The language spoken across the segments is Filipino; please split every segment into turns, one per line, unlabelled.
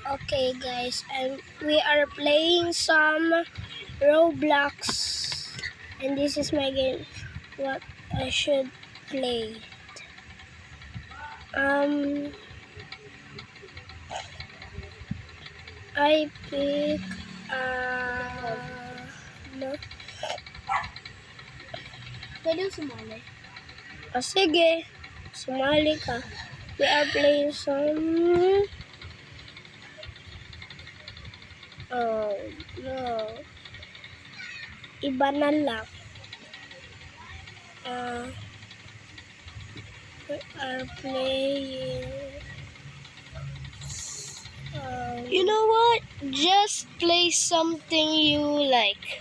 Okay guys, and we are playing some Roblox, and this is my game, what I should play. I pick, no.
Pwede sumali.
Sige, sumali ka. We are playing some, no. Iba na lang. We are playing,
You know what? Just play something you like.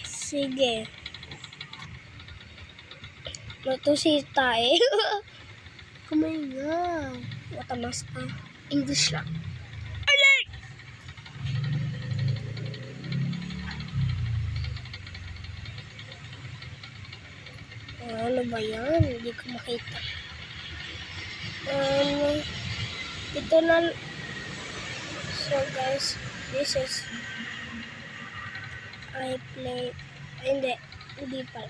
sige. Matusita eh.
Kamay nga.
Matamas ka.
English lang.
Ano ba yan? Hindi ko makita. Ito na. So guys, this is I play. Hindi pala.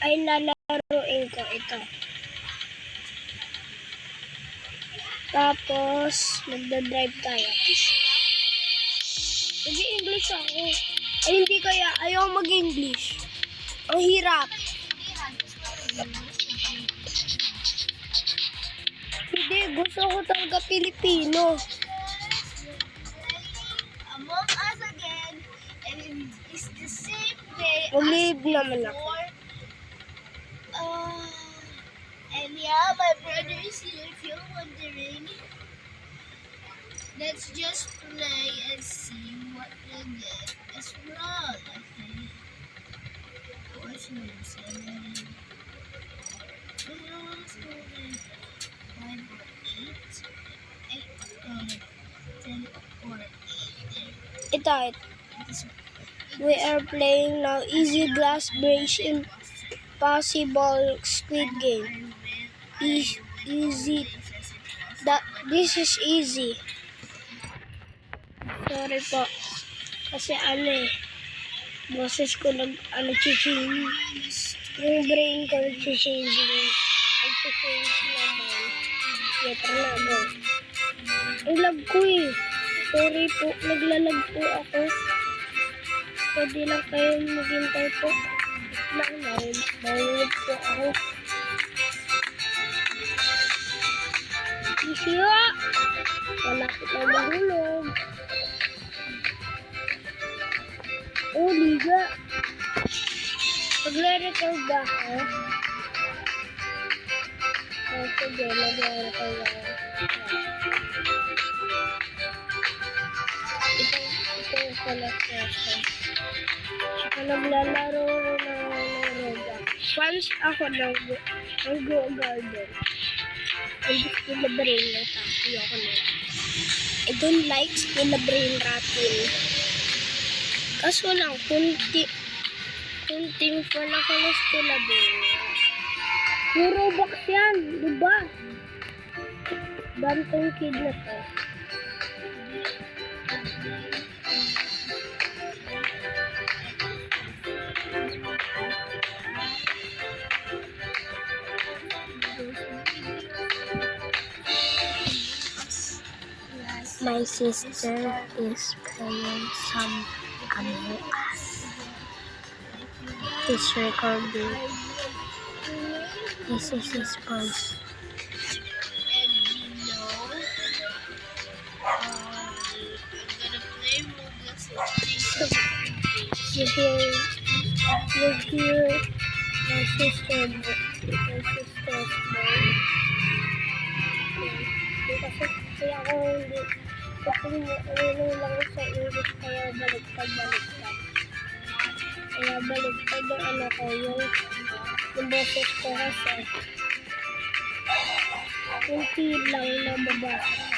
Ay lalaroin ko ito. Tapos, magdadrive tayo. Mag-English ako. Ay, hindi kaya. Ayaw mag-English. Ang hirap. Hindi, gusto ko talaga Pilipino.
Among Us again, and it's the same day
Believe naman ako.
before. And yeah, my brother is here if you're wondering. Let's just play and see what we get. It's wrong, okay? What's news? 5 or 8, 10 or 8.
Ito. We are playing now Easy Glass Bridge Impossible Squid Game. Easy. This is easy. Sorry po. Kasi boses ko change. Yung brain ko nag-change. Nag-change naman. Letra na ako. Ang lag ko eh. Sorry po. Naglalag po ako. Pwede lang kayo maghintay po. Mahulog po ako. Isya! Malapit na mahulog. Oh, liga. Magre-record ba ako? Sige, magre-record ako. Ito yung pala session. Saka naglalaro ng Roblox. Fans ako ng Go Garden. Ang gusto na brain na tayo ako na. I don't like na brain rattle. Kaso lang, kunting pala ko na sila brain. Yung Roblox yan, diba? Bantong kid na to. My sister is playing some Among Us. He's recording. This is his voice.
And you know, I'm gonna play Roblox
You hear my sister's voice. Kasi ako hindi. Kasi lang sa English kaya baliktad. Kaya baliktad yung ko, yung boses ko kasi. Kunti lang na mabasa.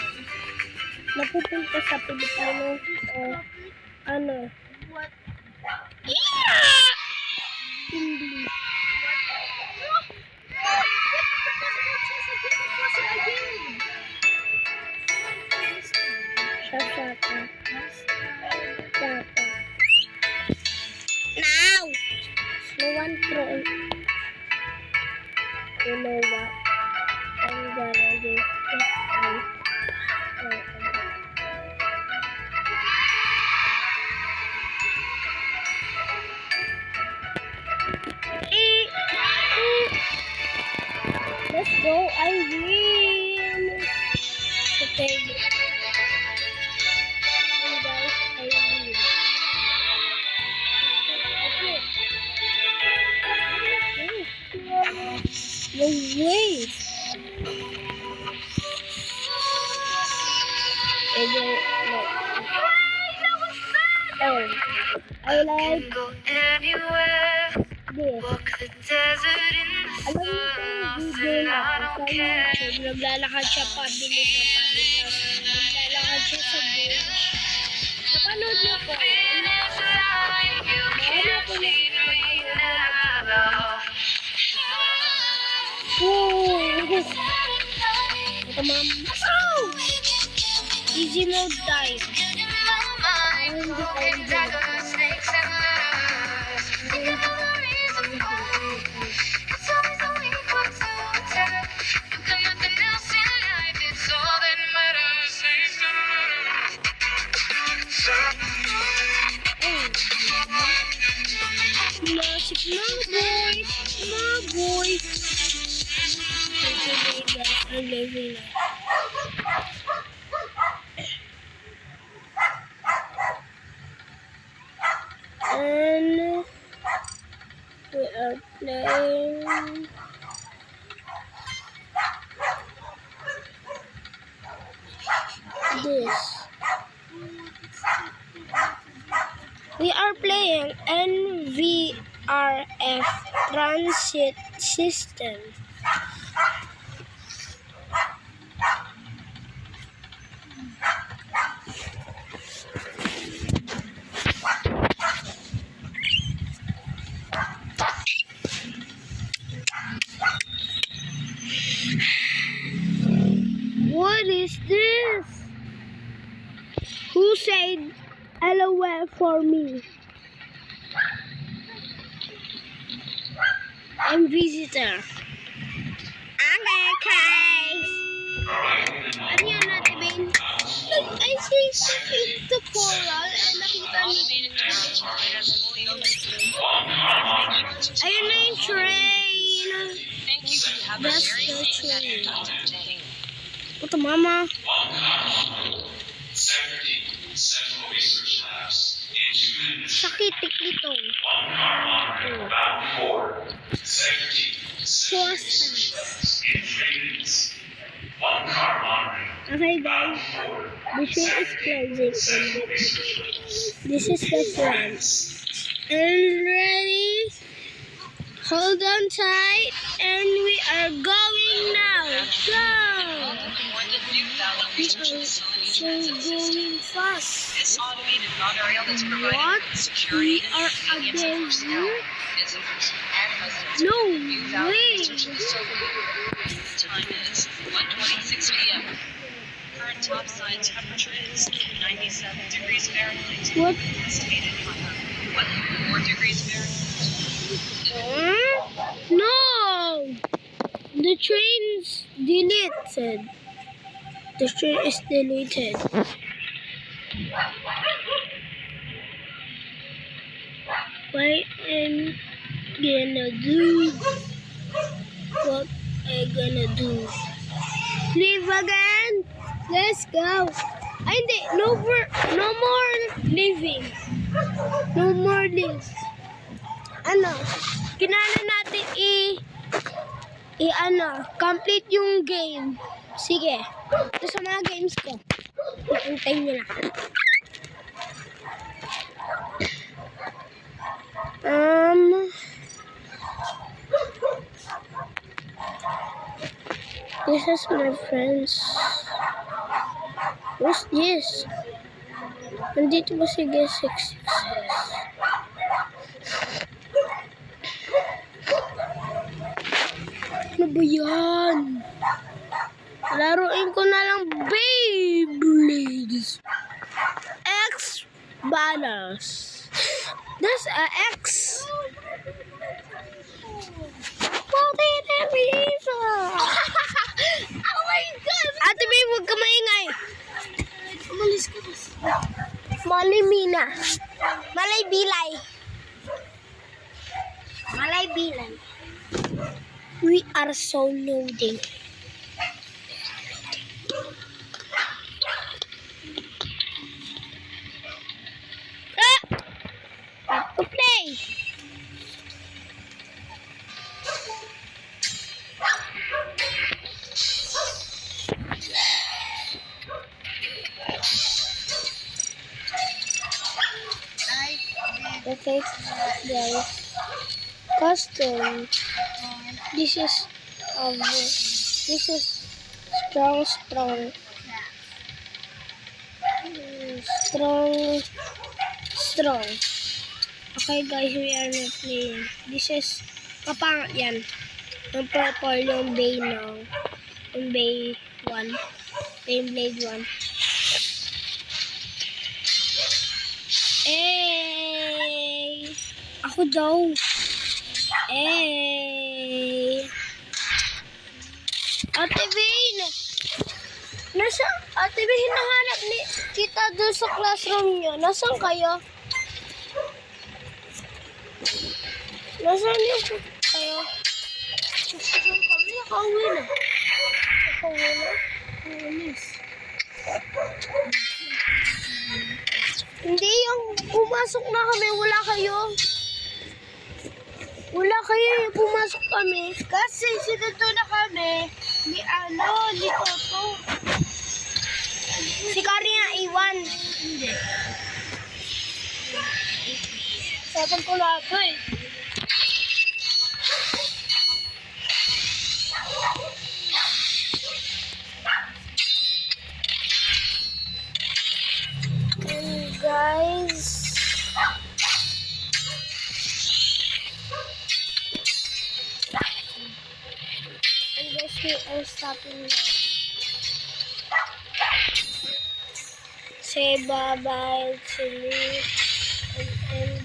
Napupunta sa Pilipino o English. you know what? I'm gonna do Let's go, I win! Okay. And guys, I win. No way! Oh, I like
Go anywhere,
this.
walk the desert in the
Alam mo kung video na ako sa YouTube, naglalakad siya pabilis sa pabilis. Naglalakad siya sa beach. Napanood niyo po. Ito ma'am. Oh! Easy mode dive. Classic mga boy. Ang living na. And we are playing this. We are playing NVRF Transit System. What is this? Who said LOL for me? I'm visitor. Okay, guys. Ano yun natin, Ben? I see the coral and nakita niyo. Ayun na yung train. That's the train. Ito, mama. Sakit nito. Okay guys, the train is closing and this is the front. And ready? Hold on tight and we are going now. Go! We are so going fast.
This automated monorail is providing
What?
security
We are
and convenience for
again
personnel,
here?
visitors, and residents.
No
Without
way!
restrictions. Time is 1:26 p.m. Current topside temperature is 97 degrees Fahrenheit.
What?
Estimated high 104 degrees Fahrenheit.
No! The train's deleted. The train is deleted. What am gonna do? What I gonna do? Leave again? Let's go. Ay, hindi. No more leaving. No more leave. Ano? Kinala natin complete yung game. Sige. Ito sa mga games ko. Nakintay nyo na. This is my friends. What's this? Nandito ba si Guest 666? Ano ba yan? Laruin ko na lang Beyblades. X banners. That's a X. Puti Teresa!
Oh my God!
Ate May, huwag ka maingay.
Umalis ka kasi.
Malay Mina. Malay Bilay. Malay Bilay. We are so loading. Time to play. Okay, guys. Custom. This is strong. Strong. Okay guys, we are not playing. This is kapangat yan. Yung purple, yung bay ng yung bay 1. Beyblade 1. Eh, ako daw. Ate Vane! Ate Vane, hinahanap ni kita doon sa classroom niyo. Nasaan kayo? Nasaan niyo kayo? Nasaan kami? Nakauwi na. Umalis. Hindi, yung pumasok na kami, wala kayo. Wala kayo, yung pumasok kami.
Kasi sinuto na kami ni Toto.
Si Karina iwan.
Hindi.
Sabi ko na ito eh. And guys, we are stopping now. Say bye-bye to me and